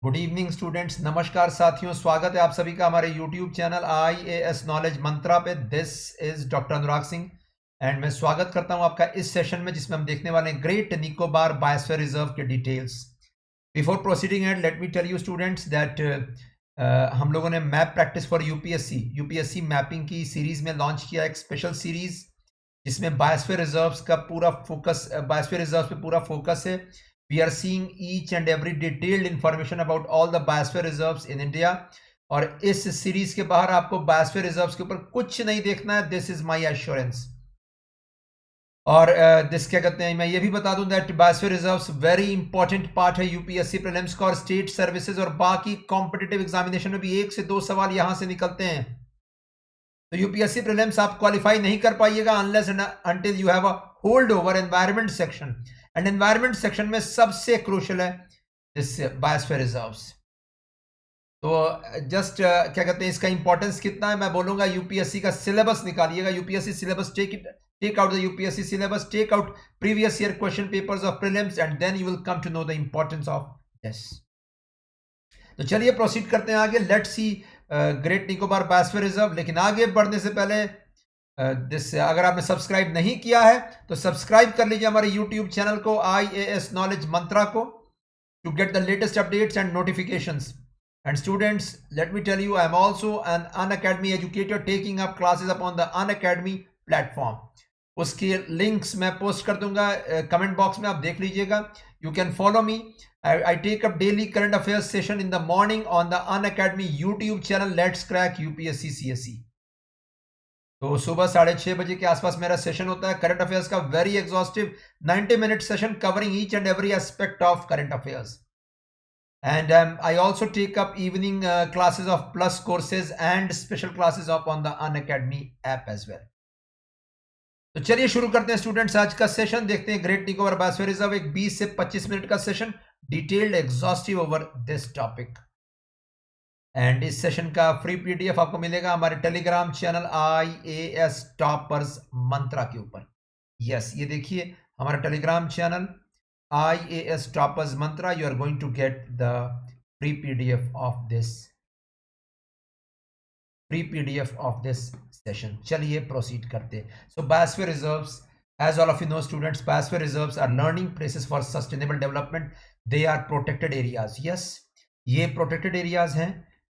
Good evening students, नमस्कार साथियों। स्वागत है आप सभी का हमारे यूट्यूब चैनल IAS नॉलेज मंत्रा पे। This is doctor Anurag Singh and मैं स्वागत करता हूं आपका इस सेशन में, जिसमें हम देखने वाले हैं ग्रेट निकोबार बायोस्फीयर रिजर्व के details. Before proceeding and let me tell you students that हम लोगों ने map practice for UPSC mapping की सीरीज में लॉन्च किया एक स्पेशल सीरीज, जिसमें बायोस्फीयर रिजर्व्स का पूरा फोकस बायोस्फीयर रिजर्व्स पे पूरा फोकस है। We are seeing each and every detailed information about all the biosphere reserves in India। और इस सीरीज के बाहर आपको बायोस्फीयर रिजर्व्स के ऊपर कुछ नहीं देखना है, दिस इज माय एश्योरेंस। और दिस क्या कहते हैं, मैं ये भी बता दूं that biosphere reserves very important part है यूपीएससी प्रीलिम्स का और स्टेट सर्विसेज और बाकी कॉम्पिटिटिव एग्जामिनेशन में भी 1 से 2 सवाल यहां से निकलते हैं। तो यूपीएससी प्रीलिम्स आप क्वालिफाई नहीं कर पाइएगा unless and until you have a hold over environment section. And environment section में सबसे क्रूशियल है दिस बायोस्फीयर रिजर्व्स। तो जस्ट क्या कहते हैं, इसका इंपॉर्टेंस कितना है मैं बोलूंगा। यूपीएससी का सिलेबस निकालिएगा, UPSC syllabus, take out the UPSC syllabus, take out previous year question papers of prelims and then you will come to know the importance of this. तो चलिए प्रोसीड करते हैं आगे। Let's see great Nicobar biosphere reserve. लेकिन आगे बढ़ने से पहले अगर आपने सब्सक्राइब नहीं किया है तो सब्सक्राइब कर लीजिए हमारे यूट्यूब चैनल को IAS नॉलेज मंत्रा को, to get the latest updates and notifications. And students, let me tell you, I am also an Unacademy educator taking up classes upon the Unacademy platform. उसके links मैं post कर दूंगा comment box में, आप देख लीजिएगा। You can follow me. I take up daily current affairs session in the morning on the Unacademy YouTube channel Let's Crack UPSC CSE। तो सुबह 6:30 बजे के आसपास मेरा सेशन होता है करंट अफेयर्स का, very exhaustive 90 minute session covering each and every aspect of current affairs. And I also take up evening classes of plus courses and special classes up on the Unacademy app as well। तो चलिए शुरू करते हैं students आज का session. देखते हैं Great Nicobar biosphere reserve, एक 20 से 25 मिनट का session, detailed exhaustive over this topic. And इस सेशन का फ्री पीडीएफ आपको मिलेगा हमारे Telegram channel IAS toppers Mantra के ऊपर। यस, ये देखिए हमारा Telegram channel IAS toppers Mantra. You are going to get the free PDF of this session. चलिए प्रोसीड करते। So biosphere reserves, as all of you know students, biosphere reserves are learning places for sustainable development। they are protected areas। yes, ये protected areas हैं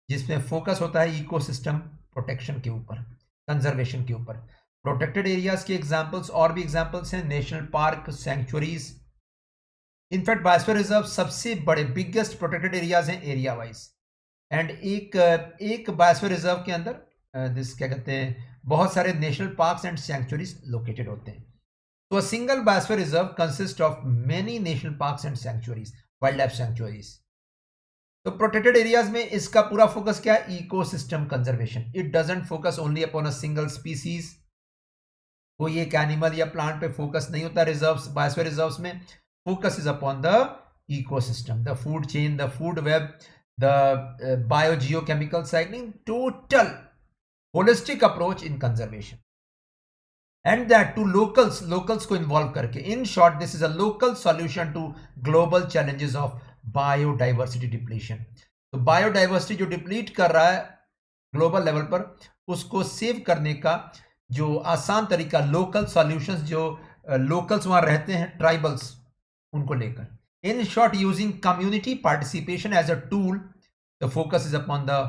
जिसमें focus होता है ecosystem protection के ऊपर, conservation के ऊपर। प्रोटेक्टेड एरियाज के एग्जांपल्स और भी एग्जांपल्स हैं, national park, sanctuaries. In fact biosphere reserve सबसे बड़े बिगेस्ट प्रोटेक्टेड एरियाज हैं एरिया वाइज। एंड एक बायोस्फीयर रिजर्व के अंदर दिस क्या कहते हैं, बहुत सारे national parks and sanctuaries located होते हैं। So a single biosphere reserve consists of many national parks and sanctuaries, wildlife sanctuaries। तो प्रोटेक्टेड एरियाज में इसका पूरा फोकस क्या है, ecosystem conservation. It doesn't focus only upon a single species, कोई एक एनिमल या प्लांट पे फोकस नहीं होता। रिजर्व्स, बायोस्फीयर रिजर्व्स में focus is upon the ecosystem, the food chain, the food web, the biogeochemical cycling, total holistic approach in conservation. And that to locals को involve करके। In short, this is a local solution to global challenges of biodiversity depletion। तो biodiversity जो deplete कर रहा है global level पर, उसको save करने का जो आसान तरीका, लोकल सॉल्यूशंस, जो लोकल्स वहां रहते हैं, ट्राइबल्स, उनको लेकर। In short, using community participation as a tool, the focus is upon the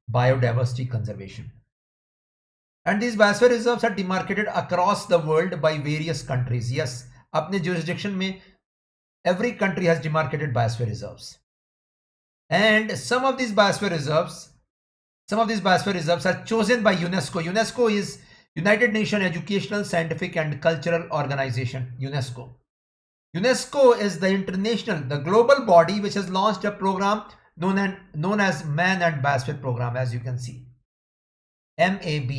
biodiversity conservation. And these biosphere reserves are demarcated across the world by various countries। yes, अपने jurisdiction में every country has demarcated biosphere reserves। and some of these biosphere reserves are chosen by UNESCO। UNESCO is United Nations Educational, Scientific and Cultural Organization, UNESCO। UNESCO is the global body which has launched a program known as Man and Biosphere Program, as you can see। MAB,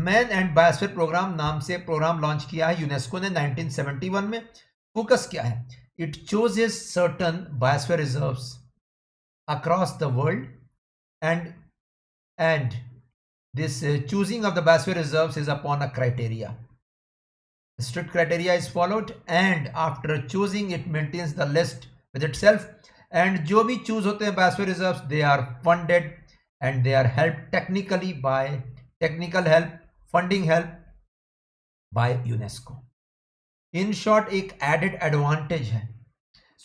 man and biosphere programme नाम से programme launch किया है UNESCO ने 1971 में। Focus क्या है, it chooses certain biosphere reserves across the world and this choosing of the biosphere reserves is upon a criteria. strict criteria is followed and after choosing it maintains the list with itself and जो भी choose होते हैं biosphere reserves, they are funded and they are help technically by technical help, funding help by UNESCO. In short एक added advantage है।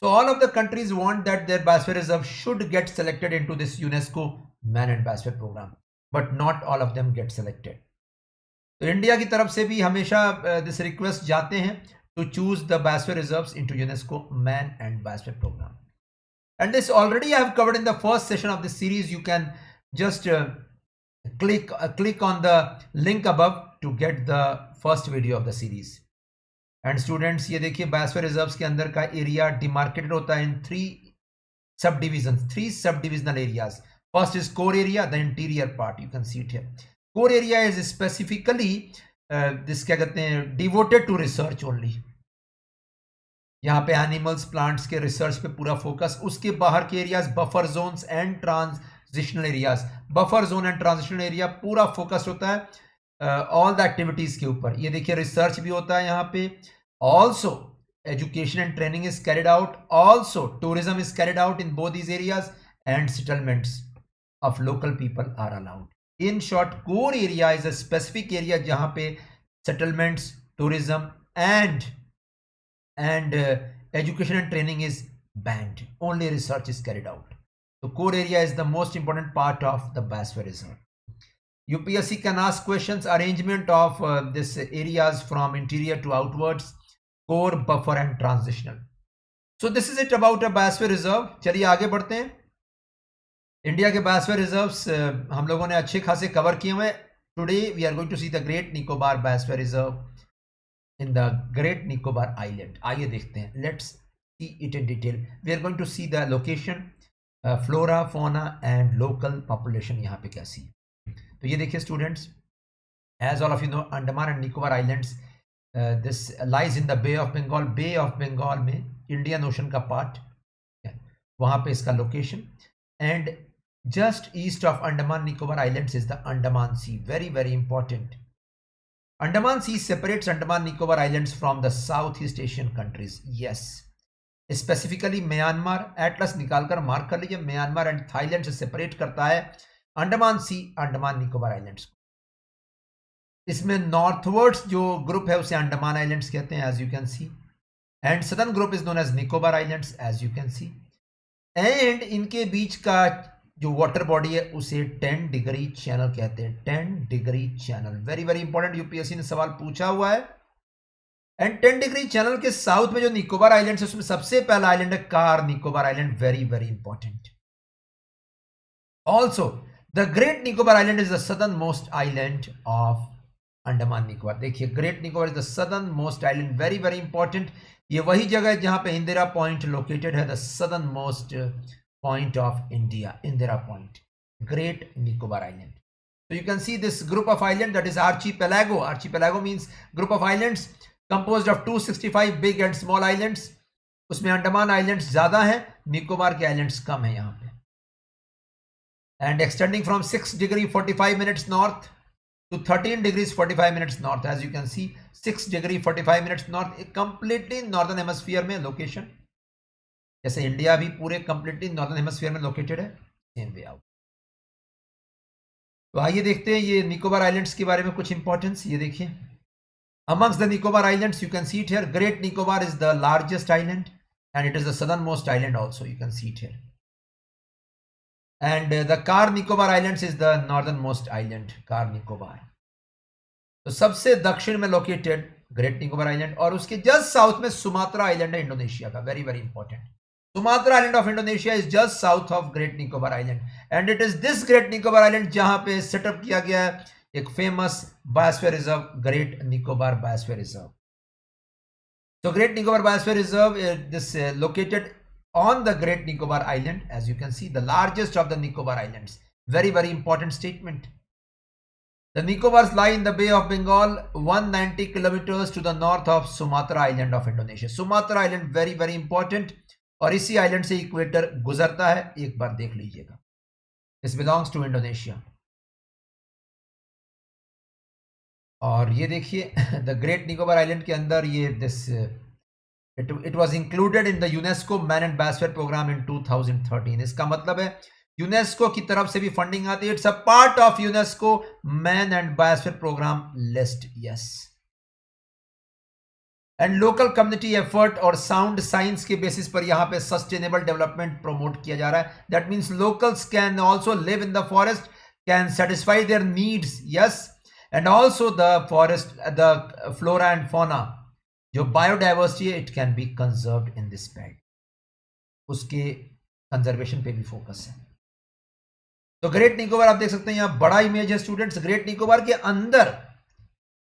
So all of the countries want that their biosphere reserve should get selected into this UNESCO managed biosphere program, but not all of them get selected. तो India की तरफ से भी हमेशा this request जाते हैं to choose the biosphere reserves into UNESCO man and biosphere program. And this already I have covered in the first session of this series. You can just click on the link above to get the first video of the series. And students ये देखिए biosphere reserves के अंदर का area demarcated होता है in three sub divisional areas. First is core area, the interior part, you can see it here. Core area is specifically this क्या कहते हैं डिवोटेड टू रिसर्च ओनली। यहाँ पे एनिमल्स प्लांट्स के रिसर्च पे पूरा फोकस। उसके बाहर के areas buffer zones and transitional areas, buffer zone and transitional area पूरा फोकस होता है ऑल द एक्टिविटीज के ऊपर। ये देखिए रिसर्च भी होता है यहाँ पे, also education and training is carried out, also tourism is carried out in both these areas and settlements of local people are allowed. In short core area is a specific area जहां पे settlements, tourism and education and training is banned, only research is carried out. So core area is the most important part of the biosphere reserve. UPSC can ask questions arrangement of this areas from interior to outwards, core, buffer and transitional. So this is it about a biosphere reserve. चलिए आगे बढ़ते हैं। India के biosphere reserves हम लोगों ने अच्छे खासे कवर किए हुए। Today we are going to see the great Nicobar biosphere reserve in the great Nicobar island. आइए देखते हैं, let's see it in detail. We are going to see the location, flora, fauna and local population यहाँ पे कैसी है। तो ये देखिए students, as all of you know, Andaman and Nicobar Islands this lies in the Bay of Bengal. Bay of Bengal में Indian ocean का part है, वहाँ पे इसका location. And just east of Andaman Nicobar Islands is the Andaman Sea. Very, very important. Andaman Sea separates Andaman Nicobar Islands from the Southeast Asian countries. Yes. Specifically Myanmar, Atlas निकालकर mark कर लीजिए, Myanmar and Thailand से separate करता है अंडमान सी, Andaman Nicobar islands को। इसमें northwards जो group है उसे अंडमान आइलैंड्स कहते हैं, as you can see, and southern group is known as Nicobar Islands, as you can see. And इनके बीच का जो वाटर बॉडी है उसे 10 डिग्री चैनल कहते हैं। 10 degree channel, very very important, UPSC ने सवाल पूछा हुआ है। एंड 10 डिग्री चैनल के साउथ में जो निकोबार आइलैंड है उसमें सबसे पहला आइलैंड है Car Nicobar island, very very important. Also the great Nicobar island is the southernmost island of Andaman Nicobar. देखिए great Nicobar is the southernmost island, very very important. ये वही जगह है जहां पे इंदिरा पॉइंट लोकेटेड है, the southernmost point of India, Indira Point, Great Nicobar Island. So you can see this group of islands, that is archipelago. Archipelago means group of islands composed of 265 big and small islands. उसमें Andaman islands ज्यादा हैं, निकोबार के islands कम है यहाँ पे। And extending from 6 degree 45 minutes north to 13 degrees 45 minutes north, as you can see 6 degree 45 minutes north, completely northern hemisphere में location. जैसे India भी पूरे कंप्लीटली नॉर्दर्न हेमिस्फीयर में लोकेटेड है, सेम वे आउट। तो आइए देखते हैं ये निकोबार आइलैंड्स के बारे में कुछ इंपॉर्टेंस। ये देखिए, amongst the Nicobar islands you can see it here, great Nicobar is the largest island and it is the southernmost island also, you can see it here. And the car Nicobar islands is the northern most island, car Nicobar. तो सबसे दक्षिण में located great Nicobar island, और उसके just south में Sumatra island है Indonesia का, very very important. Sumatra island of Indonesia is just south of Great Nicobar Island, and it is this Great Nicobar Island जहां पे सेटअप किया गया है एक famous biosphere reserve, great Nicobar biosphere reserve. So Great Nicobar Biosphere Reserve is this located on the Great Nicobar Island, as you can see, the largest of the Nicobar Islands. Very very important statement. The Nicobars lie in the Bay of Bengal, 190 kilometers to the north of Sumatra Island of Indonesia. Sumatra Island very very important, और इसी island से equator गुजरता है, एक बार देख लीजिएगा। This belongs to Indonesia. और ये देखिए द ग्रेट निकोबार आइलैंड के अंदर ये this it was included in the UNESCO man and biosphere programme in 2013। इसका मतलब है यूनेस्को की तरफ से भी फंडिंग आती है, it's a part of UNESCO man and biosphere programme list. Yes, and local community effort और साउंड साइंस के बेसिस पर यहां पे सस्टेनेबल डेवलपमेंट प्रमोट किया जा रहा है। That means locals can also live in the forest, can satisfy their needs. Yes, and also the forest, the flora and fauna, जो बायोडाइवर्सिटी है, it can be conserved in this belt. उसके conservation पे भी focus है। तो great Nicobar आप देख सकते हैं, यहां बड़ा इमेज है स्टूडेंट्स। ग्रेट निकोबार के अंदर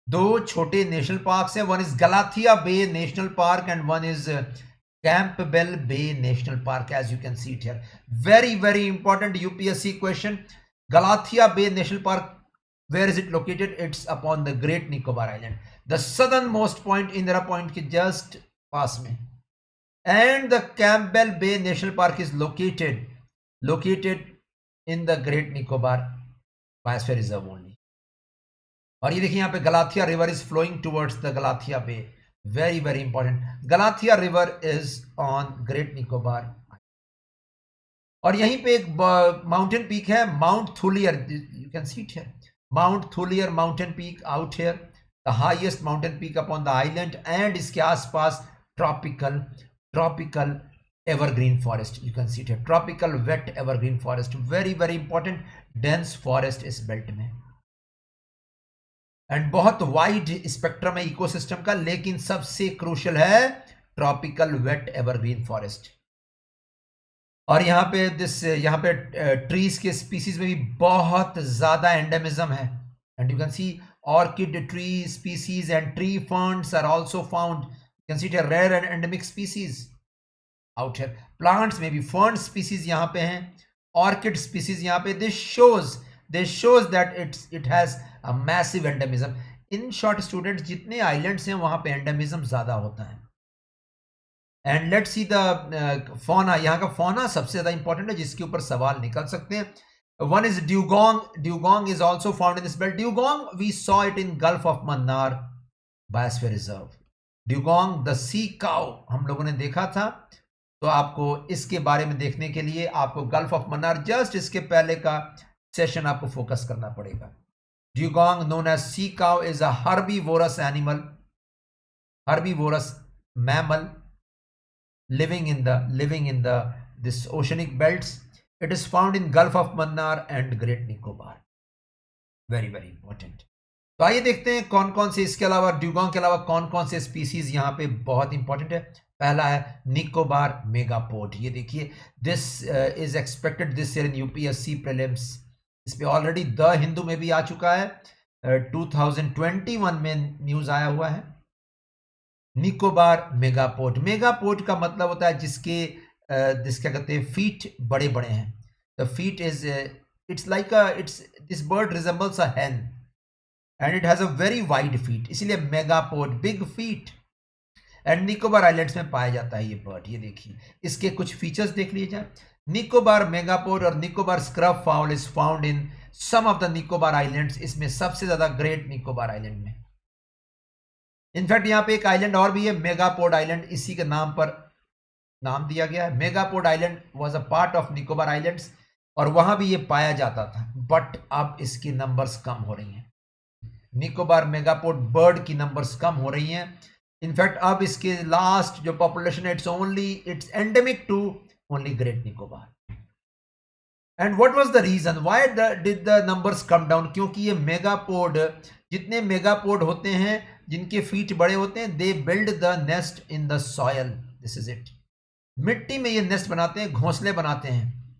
दो छोटे नेशनल पार्क्स हैं, one is Galathea Bay National Park and one is Campbell Bay National Park, as you can see it here. Very very important UPSC question. Galathea Bay National Park, where is it located? It's upon the Great Nicobar Island, the southernmost point, Indira Point के just पास में। And the Campbell Bay National Park is located in the Great Nicobar Biosphere Reserve only। और ये देखिए यहाँ पे Galathea River is flowing towards the Galathea Bay. Very very important, Galathea River is on great Nicobar. और यहीं पे एक mountain peak है, Mount Thuillier, you can see it here, Mount Thuillier mountain peak out here, the highest mountain peak upon the island. And इसके आसपास tropical evergreen forest, you can see it here, tropical wet evergreen forest. Very very important, dense forest इस belt में, and बहुत wide spectrum है ecosystem का, लेकिन सबसे crucial है ट्रॉपिकल वेट एवरग्रीन फॉरेस्ट। और यहाँ पे ट्रीज के स्पीसीज में भी बहुत ज्यादा एंडेमिज्म है, and you can see orchid tree species and tree ferns are also found, you can see it rare and endemic species out here. Plants में भी फर्न स्पीसीज यहाँ पे हैं, ऑर्किड स्पीसीज यहाँ पे। This shows that it has a massive endemism. In short students, जितने islands हैं वहां पे एंडेमिज्म ज्यादा होता है। And let's see the fauna. यहाँ का फौना सबसे ज्यादा इंपॉर्टेंट है, जिसके ऊपर सवाल निकल सकते हैं। One is dugong is also found in this belt. Dugong we saw it in Gulf of Mannar biosphere reserve. Dugong the sea cow हम लोगों ने देखा था, तो आपको इसके बारे में देखने के लिए आपको गल्फ ऑफ मन्नार, जस्ट इसके पहले का सेशन आपको फोकस करना पड़ेगा। Dugong known as sea cow is a herbivorous animal, herbivorous mammal living in the this oceanic belts. It is found in Gulf of Mannar and Great Nicobar. Very very important. तो आइए देखते हैं कौन कौन से, इसके अलावा ड्यूगोंग के अलावा कौन कौन से स्पीसीज यहाँ पे बहुत इंपॉर्टेंट है। पहला है निकोबार मेगापोड। ये देखिए, this is expected this year in UPSC prelims. इस पे ऑलरेडी द हिंदू में भी आ चुका है, 2021 में न्यूज आया हुआ है। निकोबार मेगापोड, मेगापोड का मतलब होता है जिसके क्या कहते हैं, फीट बड़े बड़े हैं। The feet is it's like this bird resembles a hen and it has a very wide feet, इसीलिए megapode, big feet. And Nicobar islands में पाया जाता है ये बर्ड। ये देखिए, इसके कुछ फीचर्स देख लीजिए। निकोबार मेगापोड और Nicobar scrub fowl is found in some of the Nicobar islands. इसमें सबसे ज्यादा ग्रेट निकोबार आइलैंड में। इनफैक्ट यहाँ पे एक आइलैंड और भी है, मेगापोड आइलैंड, इसी के नाम पर नाम दिया गया है। Megapode island was a part of Nicobar islands, और वहां भी ये पाया जाता था, बट अब इसकी नंबर्स कम हो रही हैं। निकोबार मेगापोड बर्ड की नंबर्स कम हो रही हैं। इनफैक्ट अब इसके लास्ट जो पॉपुलेशन है, it's endemic to only Great Nicobar. And what was the reason why did the numbers come down? क्योंकि ये मेगापोड, जितने मेगापोड होते हैं जिनके फीट बड़े होते हैं, they build the nest in the soil. This is it, मिट्टी में ये नेस्ट बनाते हैं, घोंसले बनाते हैं।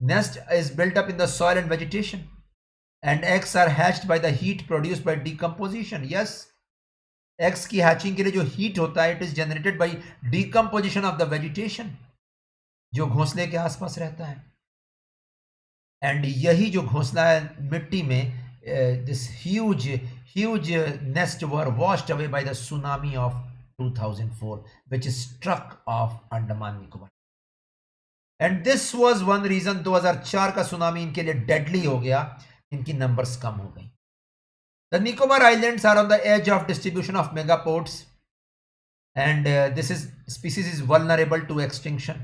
Nest is built up in the soil and vegetation, and eggs are hatched by the heat produced by decomposition. Yes, eggs की hatching के लिए जो हीट होता है, it is generated by decomposition of the vegetation, जो घोंसले के आसपास रहता है। एंड यही जो घोंसला है मिट्टी में, this huge nest were washed away by the tsunami of 2004, which struck off Andaman Nicobar. And this was one reason 2004 का सुनामी इनके लिए डेडली हो गया, इनकी नंबर्स कम हो गई। The Nicobar Islands are on the edge of distribution of megapods, and this is species is vulnerable to extinction.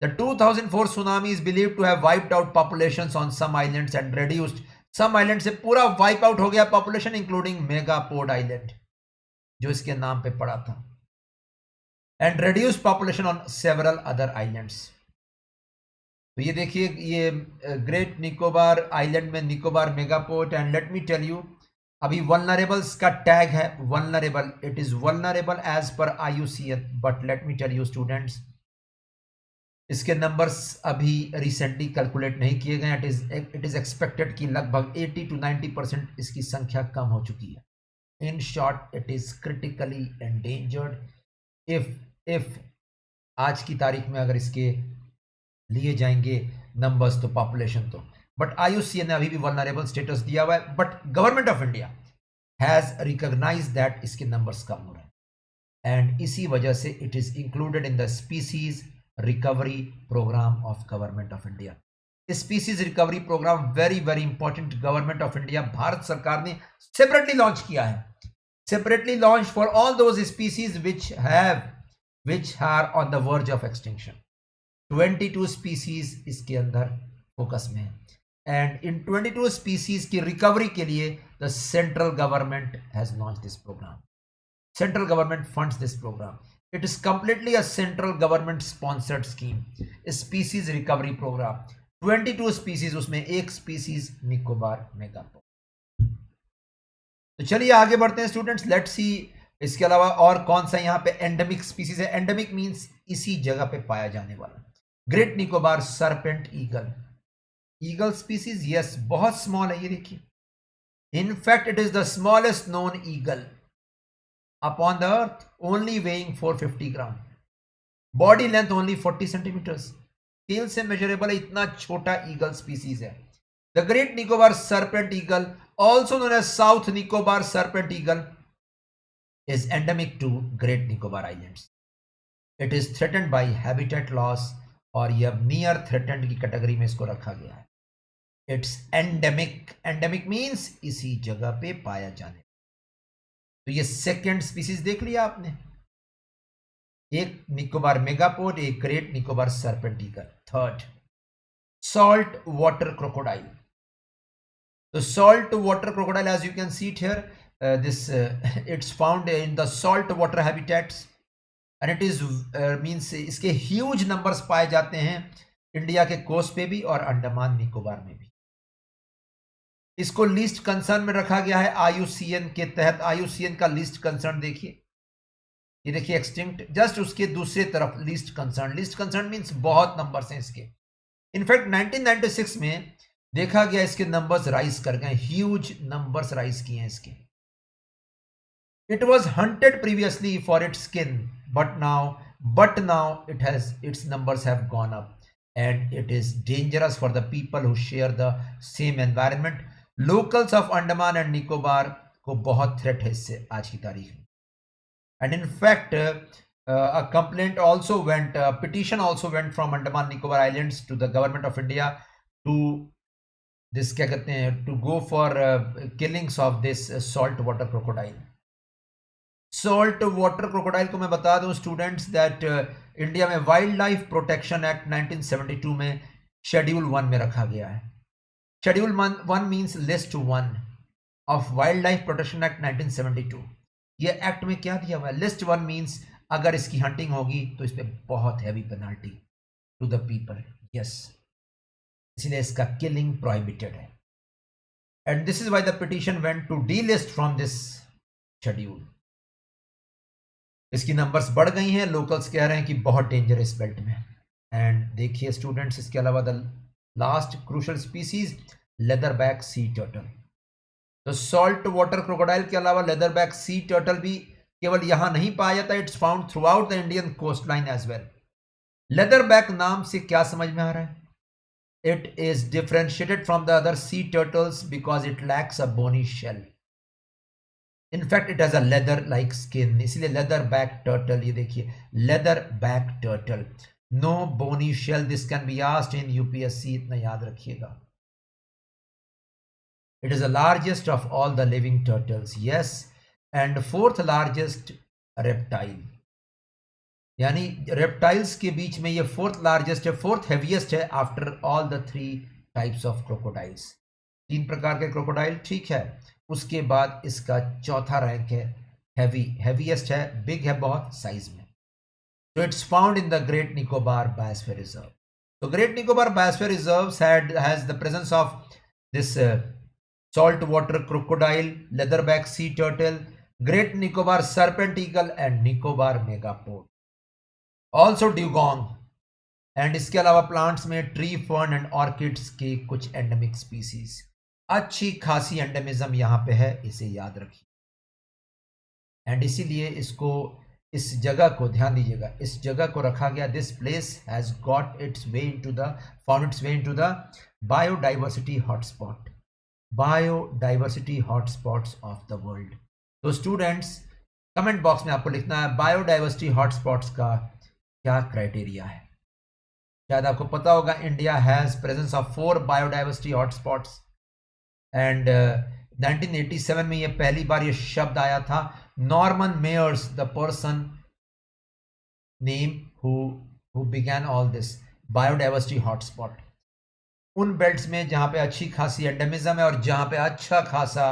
The 2004 tsunami is believed to have wiped out populations on some islands and reduced some islands से पूरा wipe out हो गया population including megapode island जो इसके नाम पे पड़ा था, and reduce population on several other islands. तो ये देखिए ये ग्रेट निकोबार आइलैंड में Nicobar megapode, and let me tell you अभी वल्नरेबल्स का टैग है vulnerable, it is vulnerable as per IUCN, but let me tell you students इसके नंबर्स अभी रिसेंटली कैलकुलेट नहीं किए गए. इट इज एक्सपेक्टेड कि लगभग 80 to 90% इसकी संख्या कम हो चुकी है. In short it is critically endangered if आज की तारीख में अगर इसके लिए जाएंगे नंबर्स तो पॉपुलेशन तो, बट IUCN ने अभी भी वल्नरेबल स्टेटस दिया हुआ है, but government of India has recognise that इसके नंबर्स कम हो रहे हैं, एंड इसी वजह से it is included in the species recovery programme of government of India. Species recovery programme very very important, government of India Bharat सरकार ने सेपरेटली लॉन्च किया है, separately launch for all those species which are on the verge of extinction. 22 species इसके अंदर focus में है, and in 22 species की recovery के लिए the central government has launch this programme. Central government funds this programme. It is completely a central government sponsored scheme, species recovery programme. 22 species, उसमें एक species Nicobar megapode. तो चलिए आगे बढ़ते हैं स्टूडेंट्स, लेट्स सी इसके अलावा और कौन सा यहाँ पे एंडेमिक स्पीसीज है. एंडेमिक मींस इसी जगह पे पाया जाने वाला. Great Nicobar serpent eagle, eagle species, yes बहुत स्मॉल है ये देखिए. In fact it is the smallest known eagle upon the earth, only weighing 450 gram, body length only 40 centimetres, scale से मेजरेबल है, इतना छोटा ईगल स्पीसीज है. The great Nicobar serpent eagle, also known as south Nicobar serpent eagle, is endemic to Great Nicobar Islands. It is threatened by habitat loss, और यह near threatened की category में इसको रखा गया है. It's endemic. Endemic means इसी जगह पे पाया जाने. तो ये सेकेंड स्पीसीज देख लिया आपने, एक निकोबार मेगापोड, एक great Nicobar serpent eagle. Third salt water crocodile. तो salt water crocodile as you can see it here, it's found in the salt water habitats, and it is means इसके huge numbers पाए जाते हैं इंडिया के coast पे भी और अंडमान निकोबार में भी. इसको लीस्ट कंसर्न में रखा गया है IUCN के तहत. IUCN का लीस्ट कंसर्न देखिए, ये देखिए एक्सटिंक्ट, जस्ट उसके दूसरे तरफ least concern. Least concern means बहुत नंबर्स हैं इसके. इनफैक्ट 1996 में देखा गया इसके नंबर्स राइज कर गए, ह्यूज नंबर्स राइज किए हैं इसके. It was hunted previously for its skin, but now its numbers have gone up, and it is dangerous for the people who share the same environment. Locals of Andaman and Nicobar को बहुत threat है इससे आज की तारीख में. And in fact, a complaint also went, a petition also went from Andaman Nicobar Islands to the government of India to this क्या कहते हैं, to go for killings of this salt water crocodile. Salt water crocodile को मैं बता दूं students that India में wild life protection act 1972 में schedule 1 में रखा गया है. Schedule 1 means list 1 of wild life protection act 1972. ये एक्ट में क्या दिया हुआ है, लिस्ट 1 मींस अगर इसकी हंटिंग होगी तो इस पर बहुत heavy penalty to the people. Yes, इसलिए इसका किलिंग प्रोहिबिटेड है, and this is why the petition went to delist from this schedule. इसकी नंबर्स बढ़ गई हैं, लोकल्स कह रहे हैं कि बहुत डेंजर इस बेल्ट में. एंड देखिए स्टूडेंट्स, इसके अलावा the last crucial species leather back sea turtle. तो सॉल्ट वाटर क्रोकोडाइल के अलावा लेदर बैक सी टर्टल भी केवल यहां नहीं पाया जाता, it's found throughout the Indian coastline as well. Leatherback नाम से क्या समझ में आ रहा है, it is differentiated from the other sea turtles because it lacks a bony shell. In fact it has a leather like skin, इसलिए leatherback turtle. ये देखिए leatherback turtle, no bony shell. This can be asked in UPSC, इतना याद रखिएगा. It is the largest of all the living turtles, yes, and fourth largest reptile, यानी reptiles के बीच में ये फोर्थ लार्जेस्ट है, फोर्थ हैवीएस्ट है after all the 3 types of crocodiles. 3 प्रकार के क्रोकोडाइल, ठीक है। उसके बाद इसका चौथा रैंक है हैवीएस्ट है, बिग है बहुत साइज में। तो it's found in the great Nicobar biosphere reserve. तो great Nicobar biosphere reserve has the presence of this salt water crocodile, leatherback sea turtle, Great Nicobar serpent eagle and Nicobar megapode. Also dugong, and इसके अलावा plants में tree fern and orchids के कुछ endemic species. अच्छी खासी endemism यहां पे है, इसे याद रखिए। एंड इसीलिए इसको, इस जगह को ध्यान दीजिएगा, इस जगह को रखा गया, this place has got its way into the found it's way into the biodiversity hotspot, biodiversity hotspots of the world. तो स्टूडेंट्स कमेंट बॉक्स में आपको लिखना है बायोडाइवर्सिटी हॉटस्पॉट्स का क्या क्राइटेरिया है। शायद आपको पता होगा India has presence of 4 biodiversity hotspots and 1987 में ये पहली बार ये शब्द आया था। Norman Myers the person name who began all this biodiversity hotspot. उन बेल्ट्स में जहां पे अच्छी खासी एंडेमिज्म है और जहां पे अच्छा खासा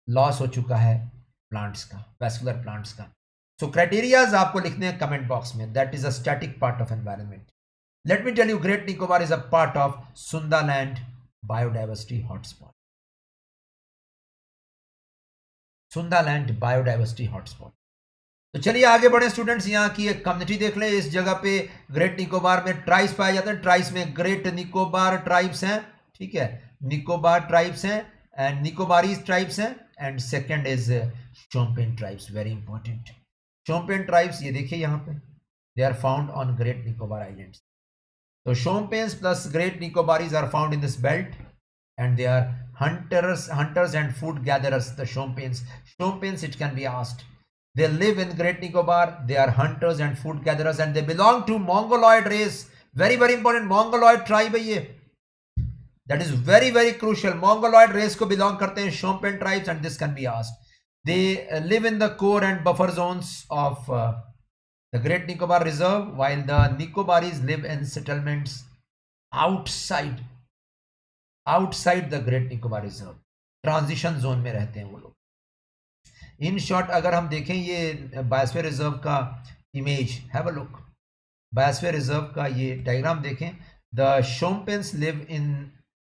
लॉस हो चुका है प्लांट्स का, वैस्कुलर प्लांट्स का। सो क्राइटेरियाज आपको लिखने हैं कमेंट बॉक्स में। That is a static part of environment. Let me tell you, great Nicobar is a part of Sundaland biodiversity hotspot. Sundaland biodiversity hotspot. तो चलिए आगे बढ़े स्टूडेंट्स। यहाँ की एक कम्युनिटी देख लें। इस जगह पे ग्रेट निकोबार में ट्राइब्स पाए जाते हैं। ट्राइब्स में ग्रेट निकोबार ट्राइब्स हैं, ठीक है, निकोबार ट्राइब्स हैं एंड निकोबारीज ट्राइब्स हैं and second is Shompen tribes, very important. Shompen tribes ये देखिए यहाँ पे, they are found on great Nicobar islands. तो Shompens plus great Nicobarese are found in this belt and they are hunters and food gatherers. The Shompeans it can be asked, they live in Great Nicobar, they are hunters and food gatherers and they belong to Mongoloid race. Very very important, Mongoloid tribe है ये, that is very very crucial। Mongoloid race को belong करते हैं Shompen tribes and this can be asked। They live in the core and buffer zones of the Great Nicobar Reserve, while the Nicobaris live in settlements outside the great Nicobar reserve. Transition zone में रहते हैं वो लोग। In short अगर हम देखें ये biosphere reserve का image, have a look, biosphere reserve का ये डायग्राम देखें। The Shompens live in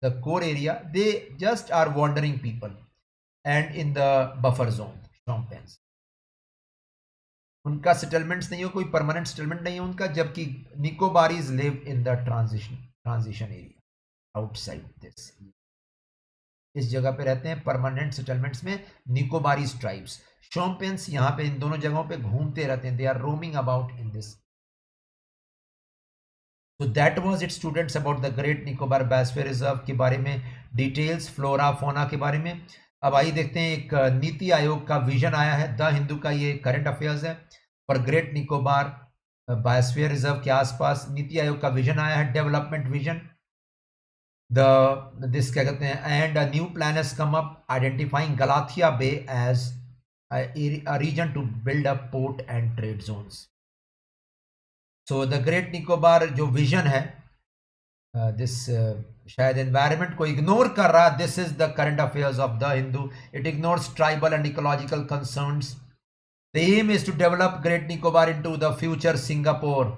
the core area, they just are wandering people and in the buffer zone Shompens, उनका सेटलमेंट्स नहीं हो, कोई परमानेंट सेटलमेंट नहीं है उनका, जबकि Nicobarese live in the transition area outside this. इस जगह पे रहते हैं परमानेंट सेटलमेंट्स में निकोबारीज ट्राइब्स। शोम्पेन्स यहाँ पे इन दोनों जगहों पे घूमते रहते हैं, they are roaming about in this. So that was it students about the Great Nicobar Biosphere Reserve के बारे में डिटेल्स, फ्लोरा फोना के बारे में। अब आइए देखते हैं, एक नीति आयोग का विजन आया है, द हिंदू का ये करंट अफेयर्स है, और ग्रेट निकोबार बायोस्फीयर रिजर्व के आसपास नीति आयोग का विजन आया है, डेवलपमेंट विजन। दिस क्या कहते हैं, and a new plan has come up identifying Galathea bay as a region to build up port and trade zones. So the Great Nicobar जो विजन है, दिस शायद एनवायरनमेंट को इग्नोर कर रहा है। This is the current affairs of the Hindu. It ignores tribal and ecological concerns. The aim is to develop great Nicobar into the future Singapore,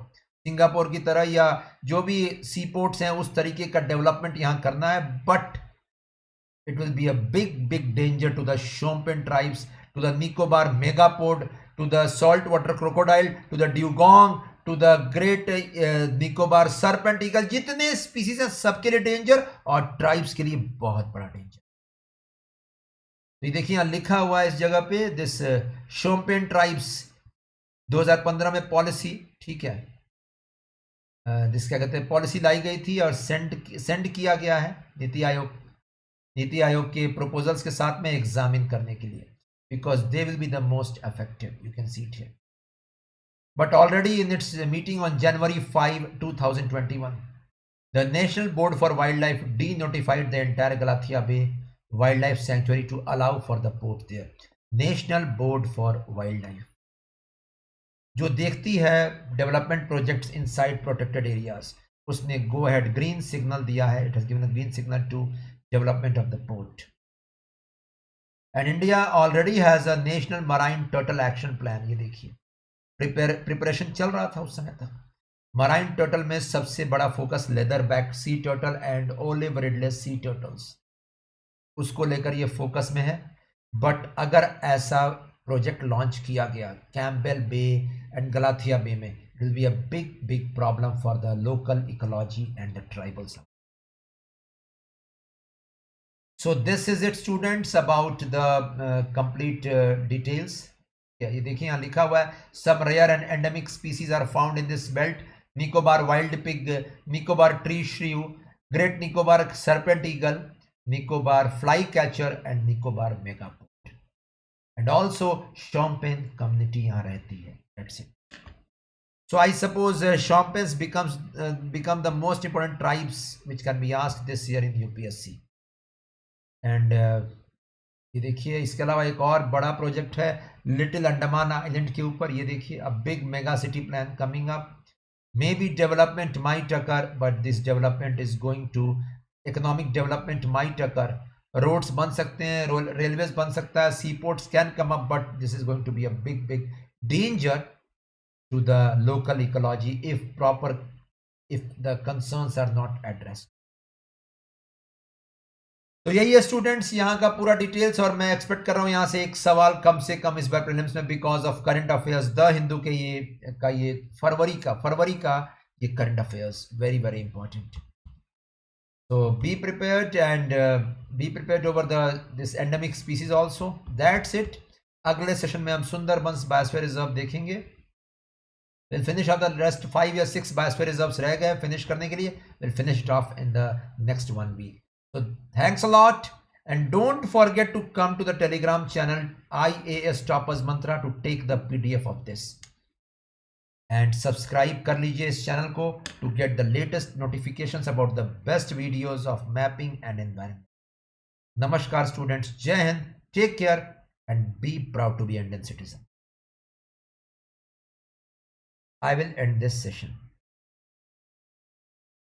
Singapore की तरह या जो भी सी पोर्ट्स हैं उस तरीके का डेवलपमेंट यहाँ करना है। But it will be a big danger to the Shompen tribes, to the Nicobar megapode, to the salt water crocodile, to the dugong, to the great Nicobar serpent eagle. जितने स्पीसीज हैं सबके लिए डेंजर और ट्राइब्स के लिए बहुत बड़ा डेंजर। तो ये देखिए यहाँ लिखा हुआ है इस जगह पे, दिस शोम्पेन ट्राइब्स 2015 में पॉलिसी, ठीक है, दिस क्या कहते हैं, पॉलिसी लाई गई थी और सेंड किया गया है नीति आयोग के प्रपोजल्स के साथ में एग्जामिन करने के लिए, because they will be the most effective. You can see it here. But already in its meeting on January 5, 2021, the National Board for Wildlife denotified the entire Galathia Bay Wildlife Sanctuary to allow for the port there. National Board for Wildlife. जो देखती है development projects inside protected areas, उसने go ahead green signal दिया है, it has given a green signal to development of the port. And India already has a national marine turtle action plan. ये देखिए preparation चल रहा था उस समय तक। मराइन टर्टल में सबसे बड़ा focus leatherback sea turtle and olive ridleys sea turtles, उसको लेकर ये फोकस में है। बट अगर ऐसा प्रोजेक्ट लॉन्च किया गया कैम्पबेल बे एंड गलाथिया बे में, it will be a big big problem for the local ecology and the tribals. So this is it students about the complete details. ये देखिए यहाँ लिखा हुआ है some rare and endemic species are found in this belt: Nicobar wild pig, Nicobar tree shrew, Great Nicobar serpent eagle, Nicobar flycatcher and Nicobar megapode. And also Champagne community यहाँ रहती है. That's it. So I suppose Champagnes become the most important tribes which can be asked this year in UPSC. And ये देखिए इसके अलावा एक और बड़ा प्रोजेक्ट है लिटिल अंडमान आइलैंड के ऊपर। ये देखिए a big mega city plan coming up, maybe development might occur but this development is going to, economic development might occur, roads बन सकते हैं, रेलवेज बन सकता है, sea ports can come up, but this is going to be a big big danger to the local ecology if the concerns are not addressed. तो यही है students यहाँ का पूरा डिटेल्स, और मैं एक्सपेक्ट कर रहा हूँ यहाँ से एक सवाल कम से कम इस बार प्रीलिम्स में, because of current affairs the Hindu के ये फरवरी का ये current affairs very very important. तो be prepared and be prepared over this endemic species also. That's it. अगले सेशन में हम सुंदरबंस बायोस्फीयर रिजर्व देखेंगे। Will finish off the rest 5 या 6 बायोस्फीयर रिजर्व्स रह गए फिनिश करने के लिए। Will finish it off in the next 1 week. So thanks a lot, and don't forget to come to the Telegram channel IAS Toppers Mantra to take the PDF of this, and subscribe कर लीजिए इस channel को to get the latest notifications about the best videos of mapping and environment. नमस्कार students, जय Hind, take care and be proud to be Indian citizen. I will end this session.